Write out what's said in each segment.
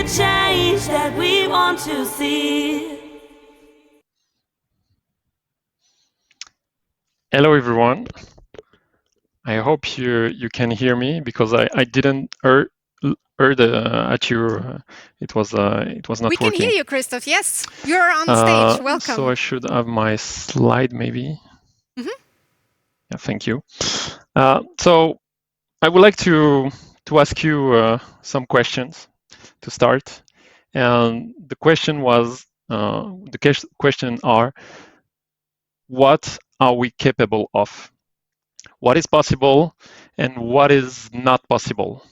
change that we want to see. Hello everyone. I hope you can hear me because I didn't heard at your it was not We working. can hear you, Christophe. Yes, you're on stage. Welcome. So I should have my slide maybe. Yeah, thank you. So I would like to ask you some questions to start, and the question was question are, what are we capable of? What is possible and what is not possible?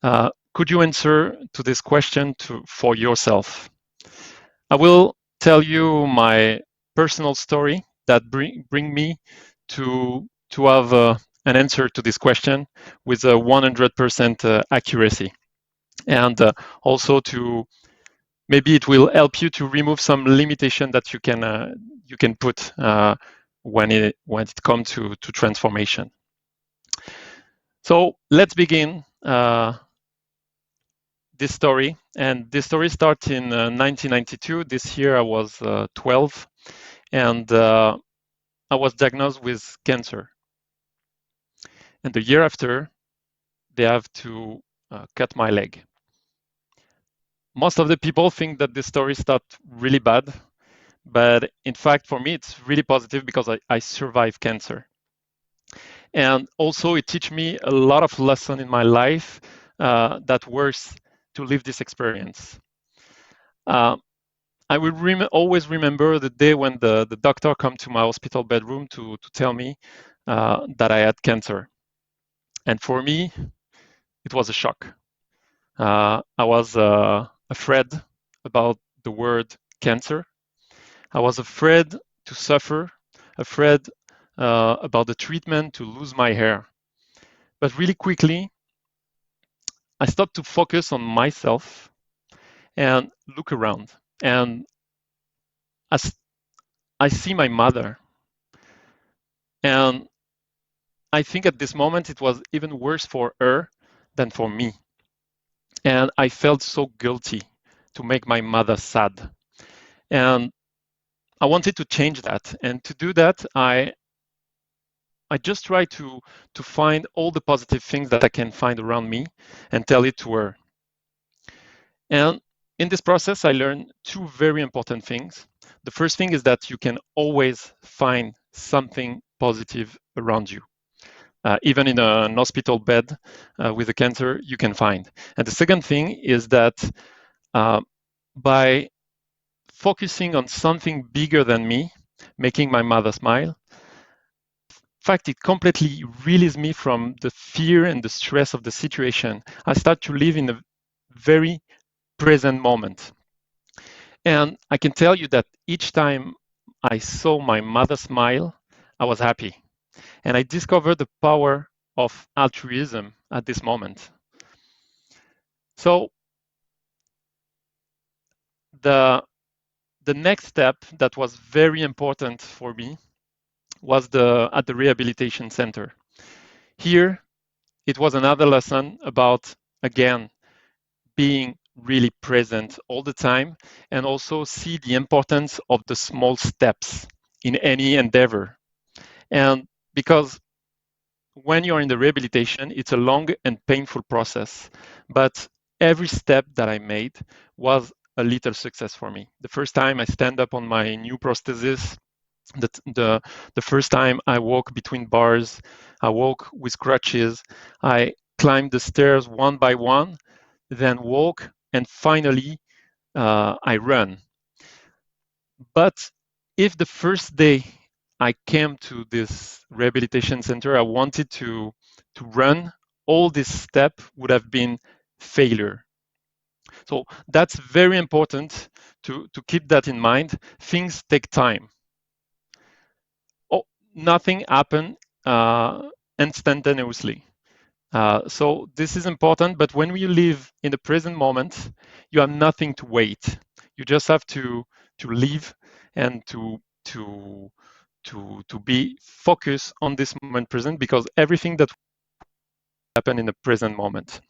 Could you answer to this question for yourself? I will tell you my personal story that bring me to have an answer to this question with a 100% accuracy, and also to maybe it will help you to remove some limitation that you can put when it comes to transformation. So let's begin this story. And this story starts in 1992. This year I was 12, and I was diagnosed with cancer. And the year after, they have to cut my leg. Most of the people think that this story starts really bad, but in fact, for me, it's really positive because I survived cancer. And also, it teach me a lot of lesson in my life that worth to live this experience. I will always remember the day when the doctor come to my hospital bedroom to tell me that I had cancer. And for me, it was a shock. I was afraid about the word cancer. I was afraid to suffer, afraid about the treatment, to lose my hair. But really quickly, I stopped to focus on myself and look around. And as I see my mother, and I think at this moment it was even worse for her than for me. And I felt so guilty to make my mother sad. And I wanted to change that. And to do that, I just try to find all the positive things that I can find around me and tell it to her. And in this process, I learned two very important things. The first thing is that you can always find something positive around you. Even in an hospital bed with a cancer, you can find. And the second thing is that by focusing on something bigger than me, making my mother smile, in fact, it completely releases me from the fear and the stress of the situation. I start to live in a very present moment. And I can tell you that each time I saw my mother smile, I was happy. And I discovered the power of altruism at this moment. So the next step that was very important for me was at the rehabilitation center. Here, it was another lesson about, again, being really present all the time and also see the importance of the small steps in any endeavor. And because when you're in the rehabilitation, it's a long and painful process, but every step that I made was a little success for me. The first time I stand up on my new prosthesis, the first time I walk between bars, I walk with crutches, I climb the stairs one by one, then walk, and finally I run. But if the first day I came to this rehabilitation center, I wanted to run, all this step would have been failure. So that's very important to keep that in mind. Things take time. Oh, nothing happened instantaneously. So this is important, but when you live in the present moment, you have nothing to wait. You just have to live and to be focused on this moment present, because everything that happen in the present moment.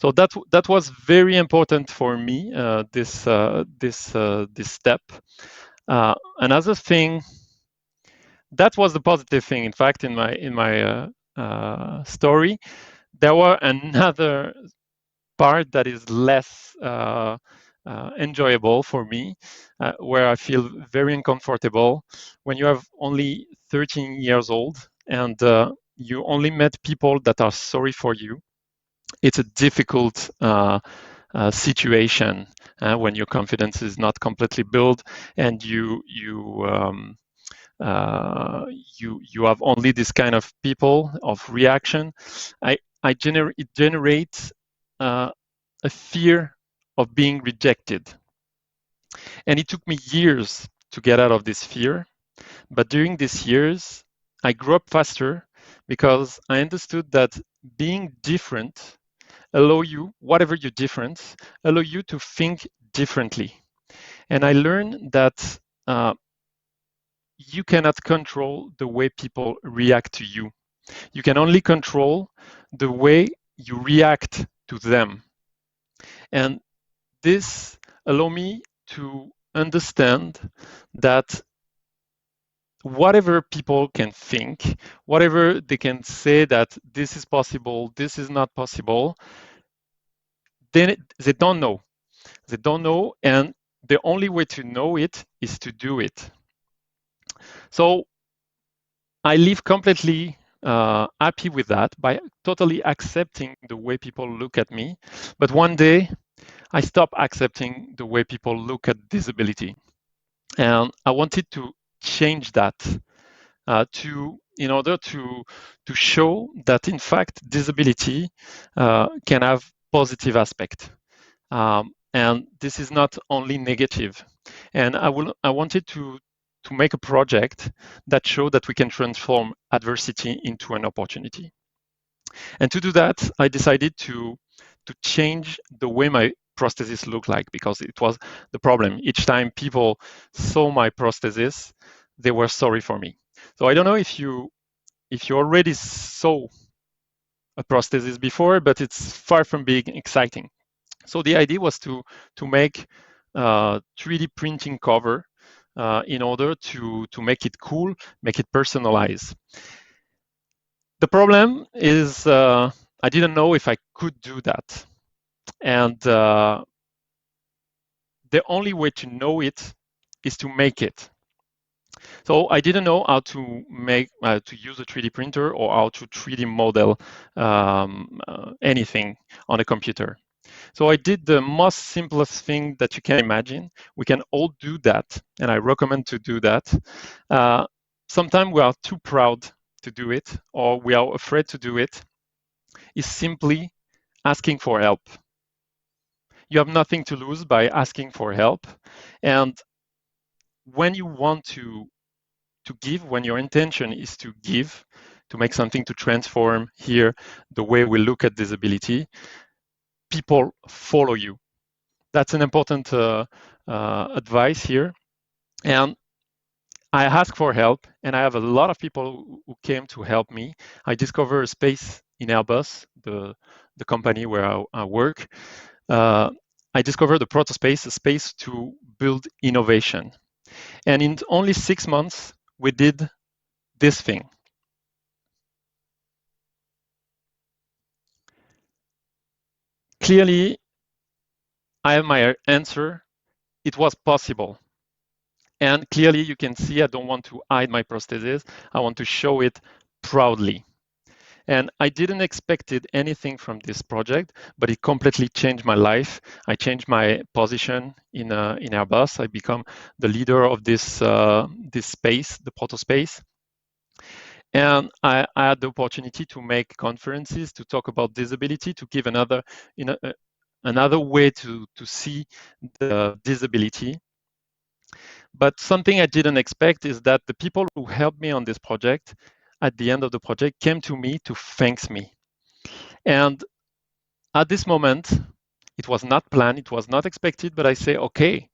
So that was very important for me. This step. Another thing, that was the positive thing. In fact, in my story, there were another part that is less enjoyable for me, where I feel very uncomfortable. When you have only 13 years old and you only met people that are sorry for you, it's a difficult situation when your confidence is not completely built and you have only this kind of people of reaction. It generates a fear of being rejected, and it took me years to get out of this fear. But during these years, I grew up faster because I understood that being different allow you, whatever your difference, allow you to think differently. And I learned that you cannot control the way people react to you. You can only control the way you react to them. And this allowed me to understand that whatever people can think, whatever they can say that this is possible, this is not possible, then they don't know. They don't know, and the only way to know it is to do it. So I live completely happy with that by totally accepting the way people look at me. But one day, I stopped accepting the way people look at disability, and I wanted to change that in order to show that in fact disability can have positive aspect, and this is not only negative. And I wanted to make a project that showed that we can transform adversity into an opportunity. And to do that, I decided to change the way my prosthesis looked like, because it was the problem. Each time people saw my prosthesis, they were sorry for me. So I don't know if you already saw a prosthesis before, but it's far from being exciting. So the idea was to make 3D printing cover in order to make it cool, make it personalized. The problem is I didn't know if I could do that. And the only way to know it is to make it. So I didn't know how to use a 3D printer or how to 3D model anything on a computer. So I did the most simplest thing that you can imagine. We can all do that, and I recommend to do that. Sometimes we are too proud to do it, or we are afraid to do it. Is simply asking for help. You have nothing to lose by asking for help. And when you want to give, when your intention is to give, to make something to transform here the way we look at disability, people follow you. That's an important advice here. And I asked for help, and I have a lot of people who came to help me. I discovered a space in Airbus, the company where I work. I discovered the Protospace, a space to build innovation. And in only 6 months, we did this thing. Clearly, I have my answer. It was possible. And clearly, you can see I don't want to hide my prosthesis. I want to show it proudly. And I didn't expect anything from this project, but it completely changed my life. I changed my position in Airbus. I become the leader of this space, the Protospace. And I had the opportunity to make conferences, to talk about disability, to give another way to see the disability. But something I didn't expect is that the people who helped me on this project, at the end of the project, came to me to thank me. And at this moment, it was not planned, it was not expected, but I say, okay,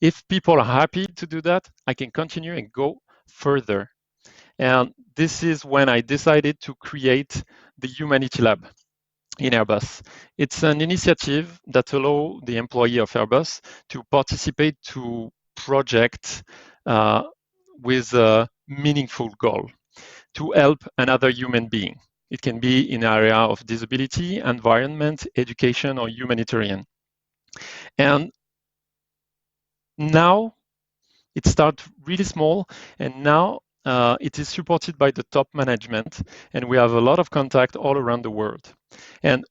if people are happy to do that, I can continue and go further. And this is when I decided to create the Humanity Lab. in Airbus. It's an initiative that allows the employee of Airbus to participate to projects with a meaningful goal to help another human being. It can be in area of disability, environment, education, or humanitarian. And now it started really small, and now it is supported by the top management, and we have a lot of contact all around the world. And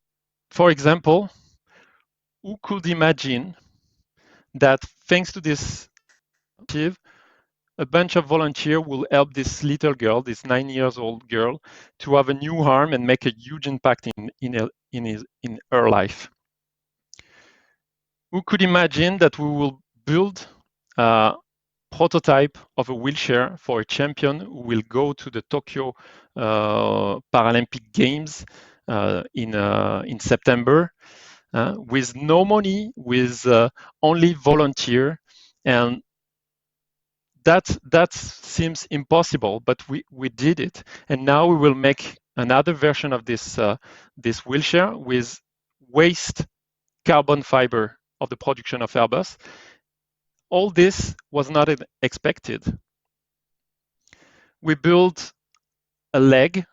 for example, who could imagine that thanks to this initiative, a bunch of volunteers will help this little girl, this 9-year-old girl, to have a new arm and make a huge impact in her life. Who could imagine that we will build a prototype of a wheelchair for a champion who will go to the Tokyo Paralympic Games in September with no money, with only volunteer, and that seems impossible, but we did it, and now we will make another version of this this wheelchair with waste carbon fiber of the production of Airbus. All this was not expected. We built a leg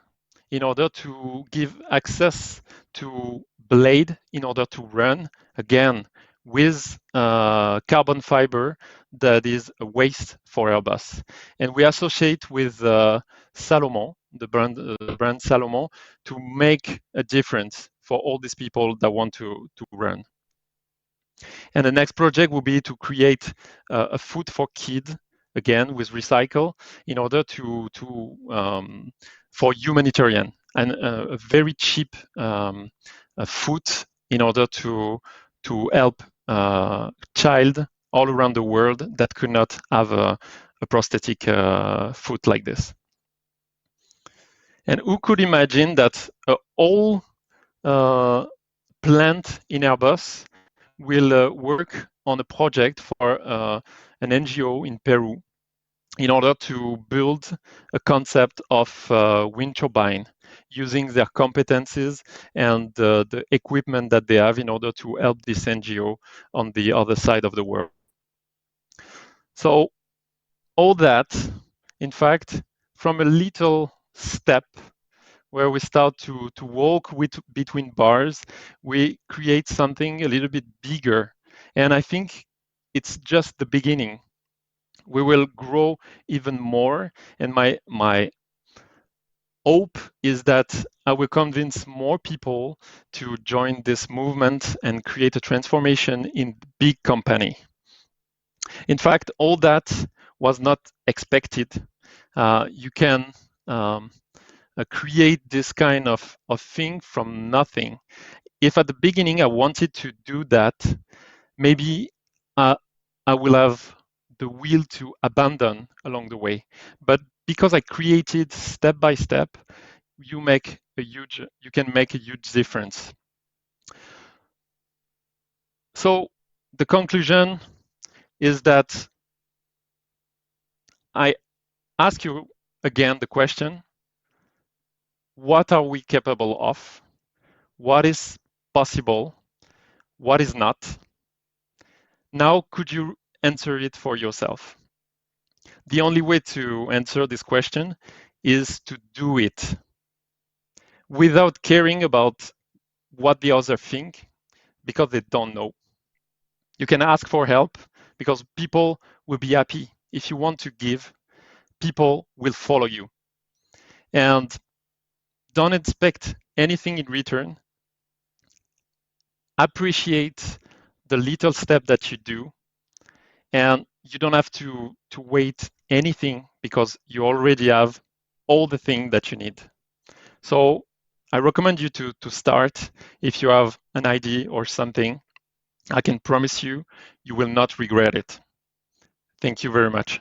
in order to give access to blade in order to run again with carbon fiber that is a waste for Airbus. And we associate with Salomon, the brand Salomon, to make a difference for all these people that want to run. And the next project will be to create a food for kids, again with recycle, in order for humanitarian and a very cheap food in order to help child all around the world that could not have a prosthetic foot like this. And who could imagine that all plant in Airbus will work on a project for an NGO in Peru in order to build a concept of wind turbine using their competencies and the equipment that they have in order to help this NGO on the other side of the world. So all that, in fact, from a little step where we start to walk between bars, we create something a little bit bigger. And I think it's just the beginning. We will grow even more. And my hope is that I will convince more people to join this movement and create a transformation in big company. In fact, all that was not expected. You can create this kind of thing from nothing. If at the beginning I wanted to do that, maybe I will have the will to abandon along the way. But because I created step by step, you can make a huge difference. So the conclusion is that I ask you again the question, what are we capable of? What is possible? What is not? Now, could you answer it for yourself? The only way to answer this question is to do it without caring about what the others think, because they don't know. You can ask for help because people will be happy. If you want to give, people will follow you. And don't expect anything in return. Appreciate the little step that you do, and you don't have to wait anything because you already have all the things that you need. So I recommend you to start. If you have an idea or something, I can promise you, you will not regret it. Thank you very much.